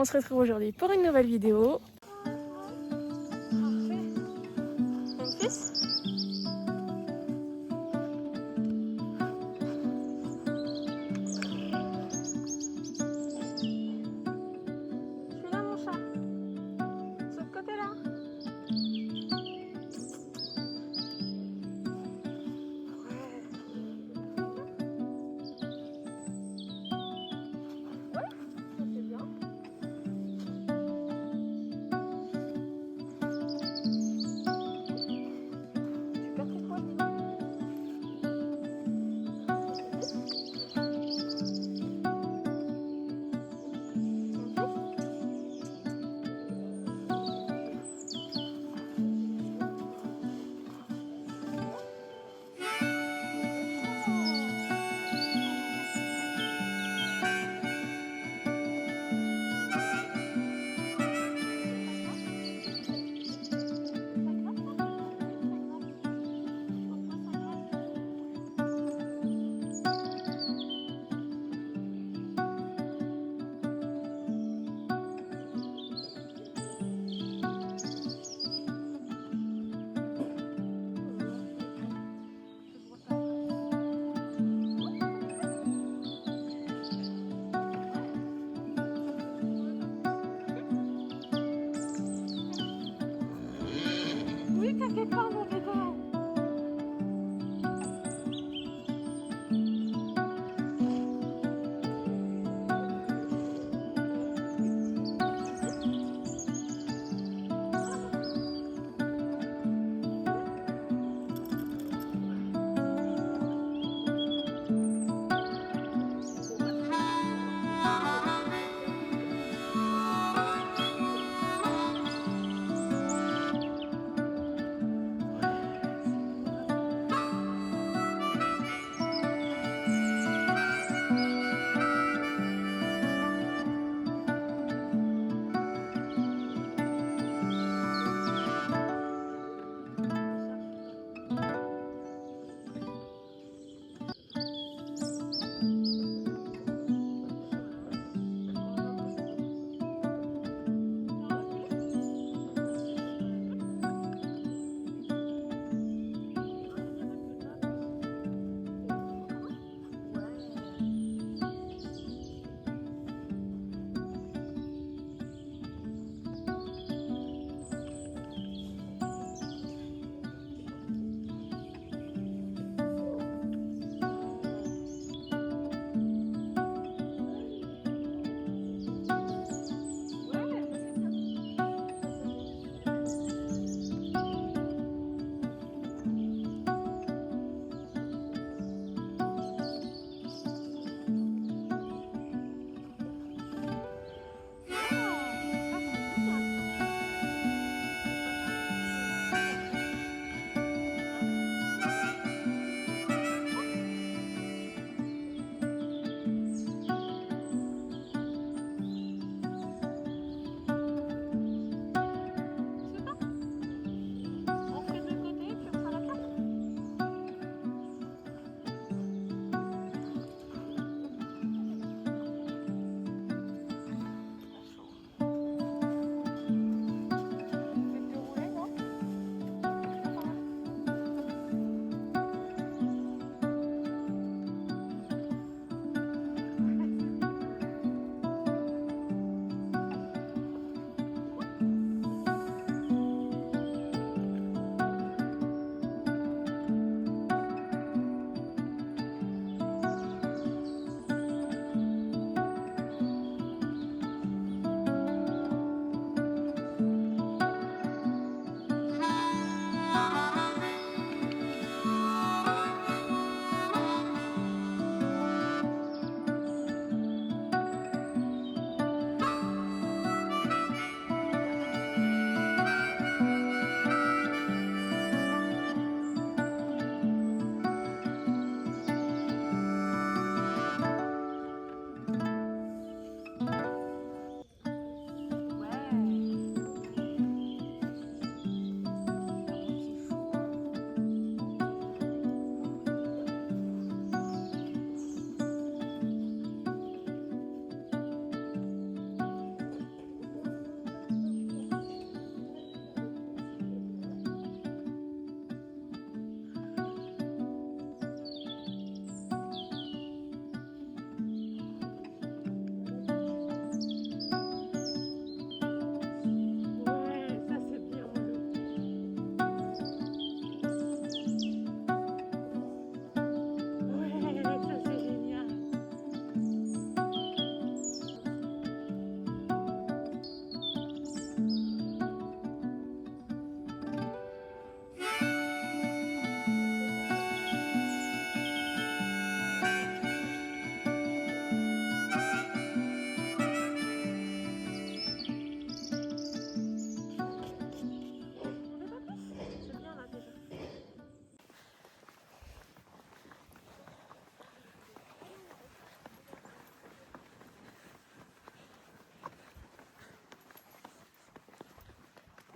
On se retrouve aujourd'hui pour une nouvelle vidéo. Mon fils ? Je suis là mon chat. De ce côté-là. Ouais, ça c'est bien.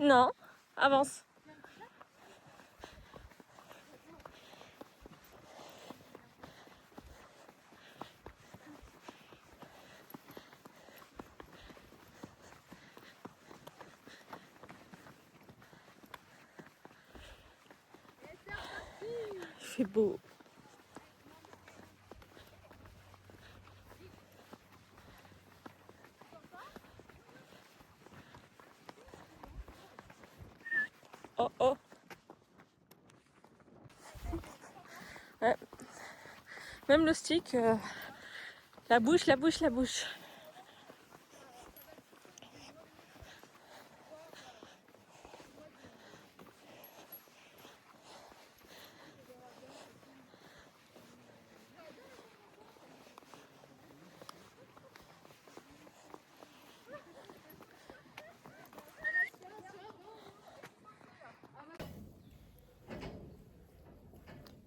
Non, avance. Il fait beau. Oh oh. Ouais. Même le stick, la bouche, la bouche, la bouche.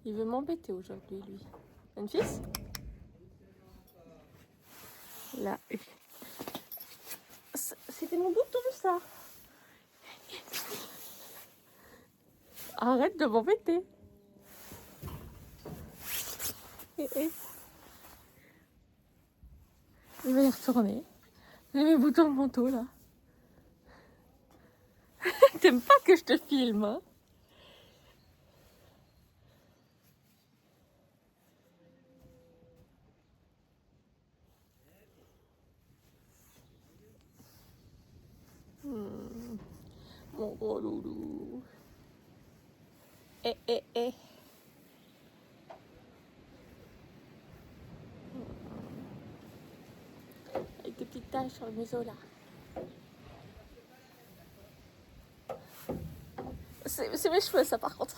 Il veut m'embêter aujourd'hui, lui. Un fils? Là. C'était mon bouton, ça. Arrête de m'embêter. Il va y retourner. J'ai mes boutons de manteau, là. T'aimes pas que je te filme, hein? Mon gros loulou. Eh. Avec des petites taches sur le museau, là. C'est mes cheveux, ça, par contre.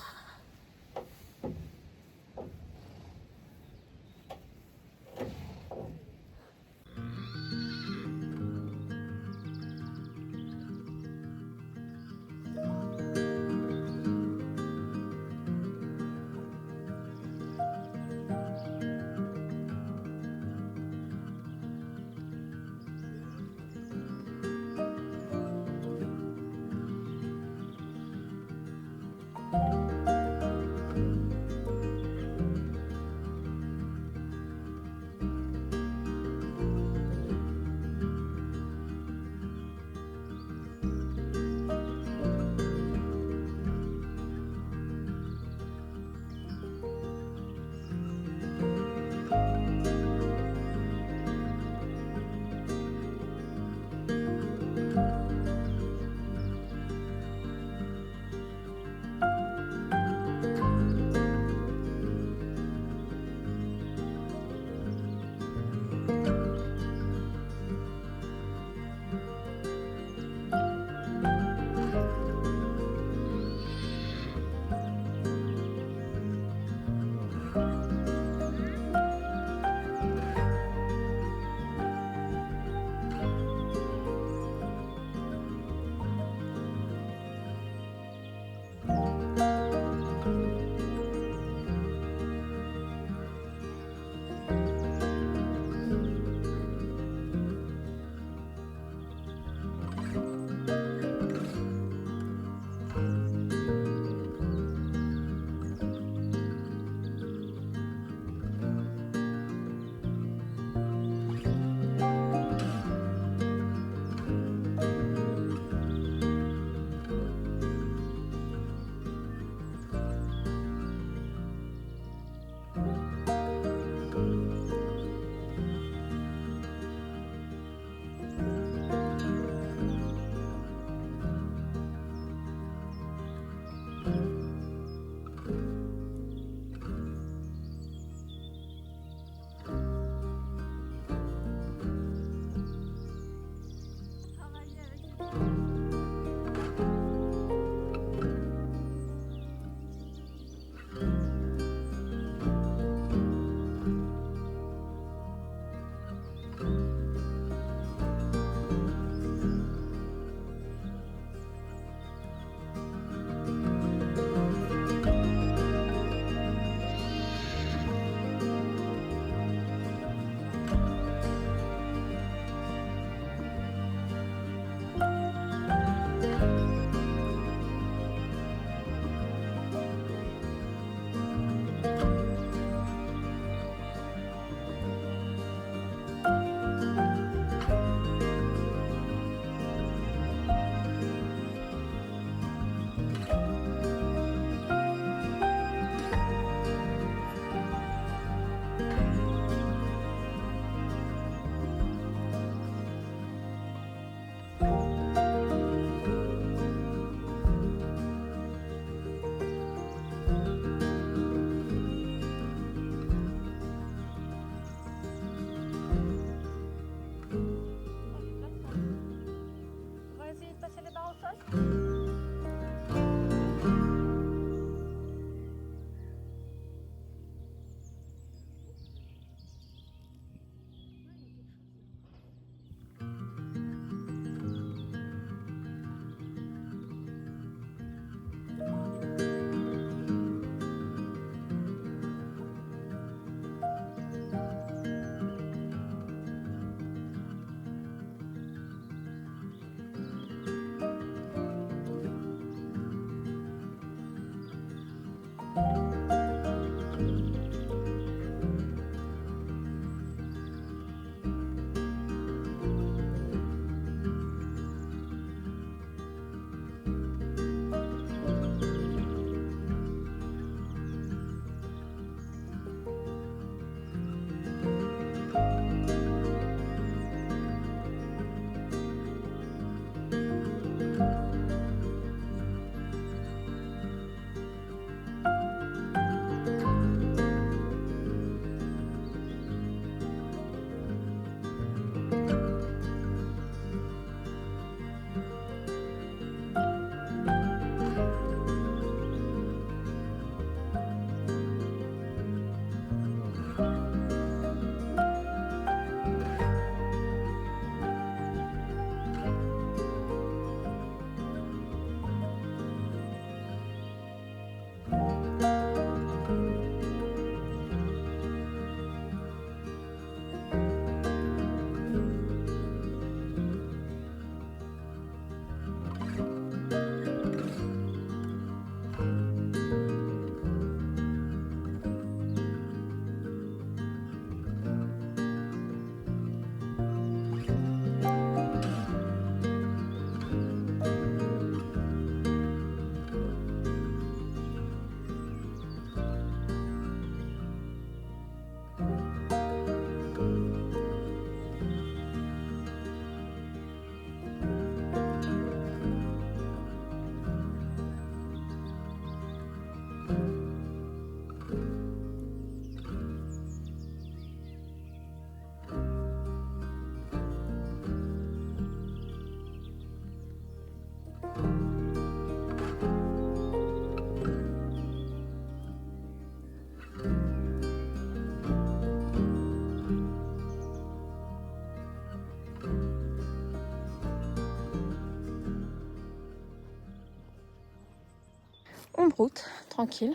route, tranquille.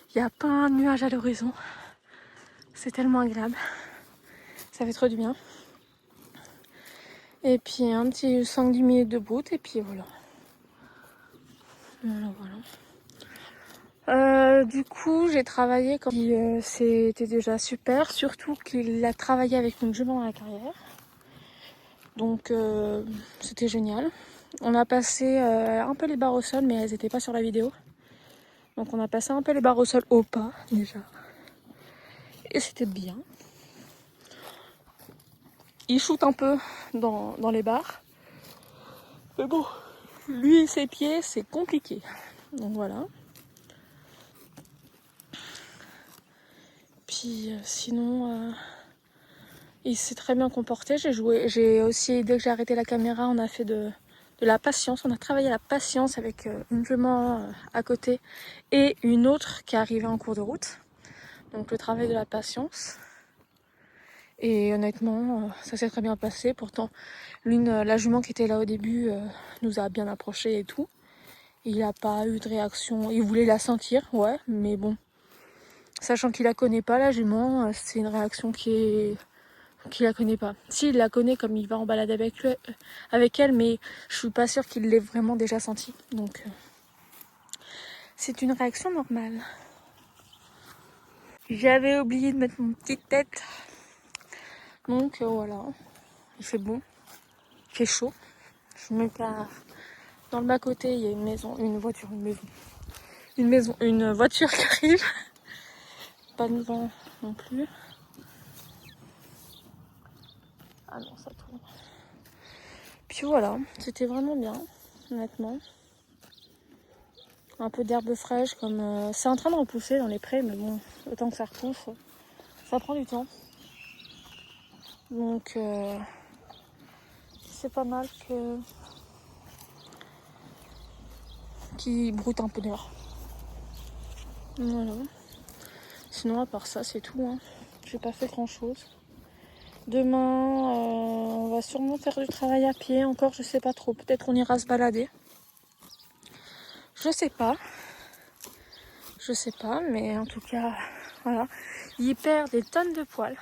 Il n'y a pas un nuage à l'horizon. C'est tellement agréable. Ça fait trop du bien. Et puis un petit 5-10 minutes de route et puis voilà. Du coup, j'ai travaillé comme c'était déjà super, surtout qu'il a travaillé avec une jument à la carrière. Donc c'était génial. On a passé un peu les barres au sol, mais elles n'étaient pas sur la vidéo. Donc on a passé un peu les barres au sol au pas déjà. Et c'était bien. Il shoot un peu dans les barres. Mais bon, lui et ses pieds, c'est compliqué. Donc voilà. Puis sinon, il s'est très bien comporté. J'ai aussi, dès que j'ai arrêté la caméra, on a fait de la patience. On a travaillé la patience avec une jument à côté et une autre qui est arrivée en cours de route. Donc le travail de la patience. Et honnêtement, ça s'est très bien passé. Pourtant, la jument qui était là au début nous a bien approchés et tout. Il n'a pas eu de réaction. Il voulait la sentir, ouais, mais bon. Sachant qu'il la connaît pas, la jument, c'est une réaction qu'il la connaît pas. Si, il la connaît comme il va en balade avec elle, mais je suis pas sûre qu'il l'ait vraiment déjà senti. Donc, c'est une réaction normale. J'avais oublié de mettre mon petite tête. Donc, voilà. Il fait bon. Il fait chaud. Je me pars. Dans le bas-côté, il y a une maison, une voiture qui arrive. Pas de vent non plus. Ah non, ça tourne. Puis voilà, c'était vraiment bien, honnêtement. Un peu d'herbe fraîche, comme c'est en train de repousser dans les prés, mais bon, le temps que ça repousse, ça prend du temps. Donc c'est pas mal qu'il broute un peu dehors. Voilà. Sinon à part ça, c'est tout. Hein. J'ai pas fait grand chose. Demain, on va sûrement faire du travail à pied. Encore, je sais pas trop. Peut-être on ira se balader. Je sais pas. Je sais pas, mais en tout cas, voilà. Il perd des tonnes de poils.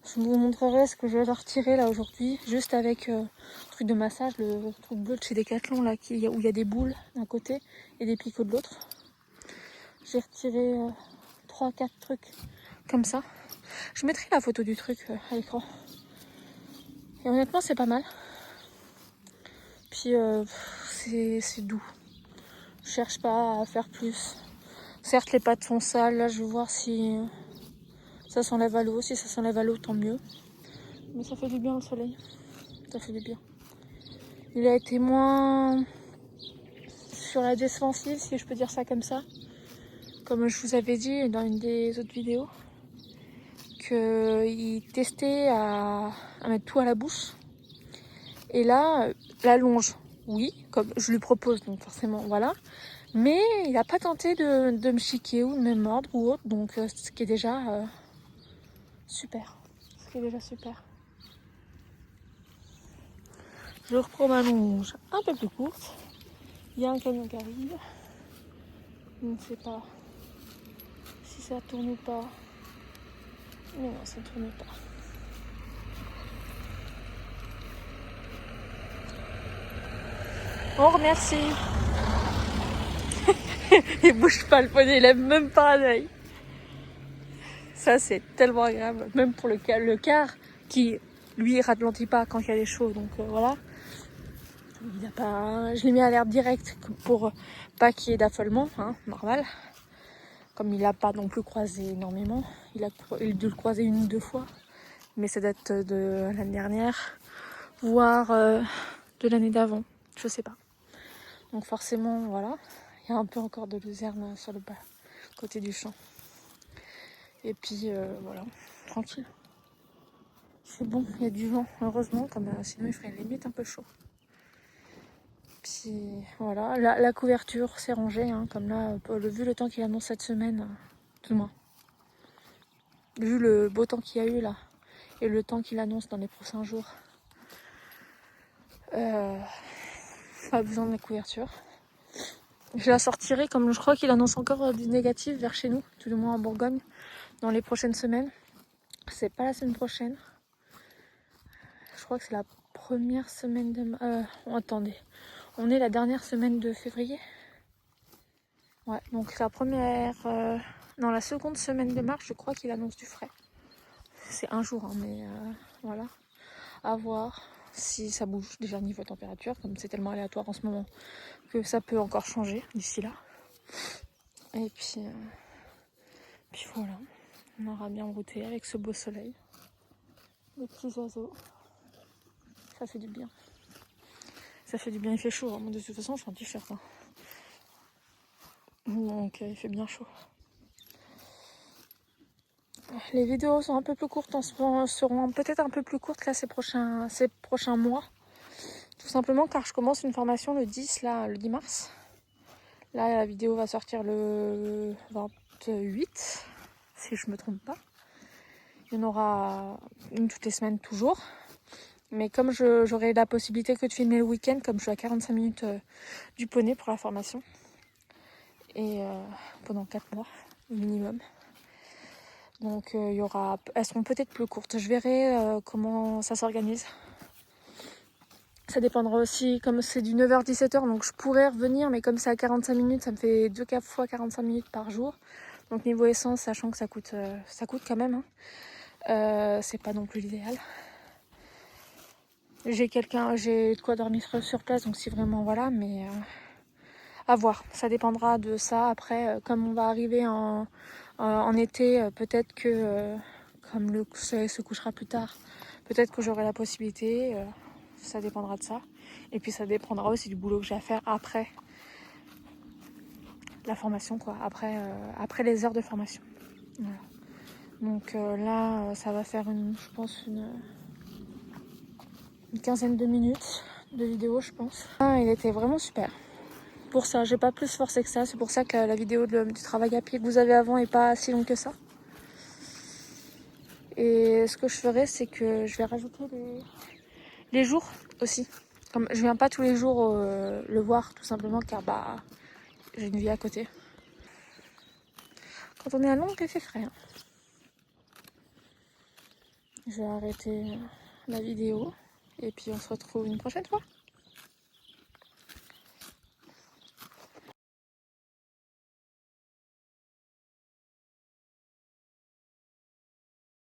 Je vous montrerai ce que je vais leur retirer là aujourd'hui, juste avec le truc de massage, le truc bleu de chez Decathlon là, où il y a des boules d'un côté et des picots de l'autre. J'ai retiré 3-4 trucs comme ça. Je mettrai la photo du truc à l'écran. Et honnêtement, c'est pas mal. Puis c'est doux. Je cherche pas à faire plus. Certes, les pattes sont sales. Là, je vais voir si ça s'enlève à l'eau. Si ça s'enlève à l'eau, tant mieux. Mais ça fait du bien le soleil. Ça fait du bien. Il a été moins sur la défensive, si je peux dire ça comme ça. Comme je vous avais dit dans une des autres vidéos, qu'il testait à mettre tout à la bouche. Et là, la longe, oui, comme je lui propose, donc forcément, voilà. Mais il n'a pas tenté de me chiquer ou de me mordre ou autre, donc ce qui est déjà super. Ce qui est déjà super. Je reprends ma longe un peu plus courte. Il y a un camion qui arrive. Je ne sais pas si ça tourne ou pas. Mais non, ça ne tourne pas. On remercie. Il bouge pas le poney, il lève même pas l'œil. Ça, c'est tellement agréable. Même pour le car qui, lui, ralentit pas quand il y a des chevaux. Donc voilà. Il a pas... Je l'ai mis à l'herbe direct pour pas qu'il y ait d'affolement, hein, normal. Comme il n'a pas non plus croisé énormément. Il a dû le croiser 1 ou 2 fois. Mais ça date de l'année dernière. Voire de l'année d'avant. Je sais pas. Donc forcément, voilà. Il y a un peu encore de luzerne sur le bas, côté du champ. Et puis voilà, tranquille. C'est bon, il y a du vent, heureusement, comme sinon il ferait limite un peu chaud. Puis voilà, la couverture s'est rangée, hein, comme là, vu le temps qu'il annonce cette semaine, tout le moins. Vu le beau temps qu'il y a eu là, et le temps qu'il annonce dans les prochains jours, pas besoin de la couverture. Je la sortirai comme je crois qu'il annonce encore du négatif vers chez nous, tout du moins en Bourgogne, dans les prochaines semaines. C'est pas la semaine prochaine. Je crois que c'est la première semaine de... attendez, on est la dernière semaine de février. Ouais, donc la première... non, la seconde semaine de mars, je crois qu'il annonce du frais. C'est un jour, hein, mais voilà. À voir si ça bouge déjà niveau température, comme c'est tellement aléatoire en ce moment que ça peut encore changer d'ici là. Et puis voilà, on aura bien brouté avec ce beau soleil. Les petits oiseaux, ça fait du bien. Ça fait du bien, il fait chaud. Hein. De toute façon, je suis en t-shirt. Hein. Donc il fait bien chaud. Les vidéos sont un peu plus courtes en ce moment, seront peut-être un peu plus courtes là ces prochains mois. Tout simplement car je commence une formation le 10 mars. Là la vidéo va sortir le 28, si je me trompe pas. Il y en aura une toutes les semaines toujours. Mais comme j'aurai la possibilité que de filmer le week-end, comme je suis à 45 minutes du poney pour la formation. Et pendant 4 mois minimum. Donc elles seront peut-être plus courtes. Je verrai comment ça s'organise. Ça dépendra aussi, comme c'est du 9h-17h, donc je pourrais revenir, mais comme c'est à 45 minutes, ça me fait 2 fois 45 minutes par jour. Donc niveau essence, sachant que ça coûte quand même, hein. C'est pas non plus l'idéal. J'ai de quoi dormir sur place, donc si vraiment voilà, mais à voir. Ça dépendra de ça. Après, comme on va arriver en été, peut-être que comme le soleil se couchera plus tard, peut-être que j'aurai la possibilité. Ça dépendra de ça. Et puis ça dépendra aussi du boulot que j'ai à faire après la formation, quoi. Après les heures de formation. Voilà. Donc là, ça va faire je pense une quinzaine de minutes de vidéo, je pense. Il était vraiment super. Pour ça, j'ai pas plus forcé que ça. C'est pour ça que la vidéo du travail à pied que vous avez avant est pas si longue que ça. Et ce que je ferai, c'est que je vais rajouter les jours aussi. Comme je viens pas tous les jours le voir, tout simplement car j'ai une vie à côté. Quand on est à Londres, il fait frais. Hein. Je vais arrêter la vidéo et puis on se retrouve une prochaine fois.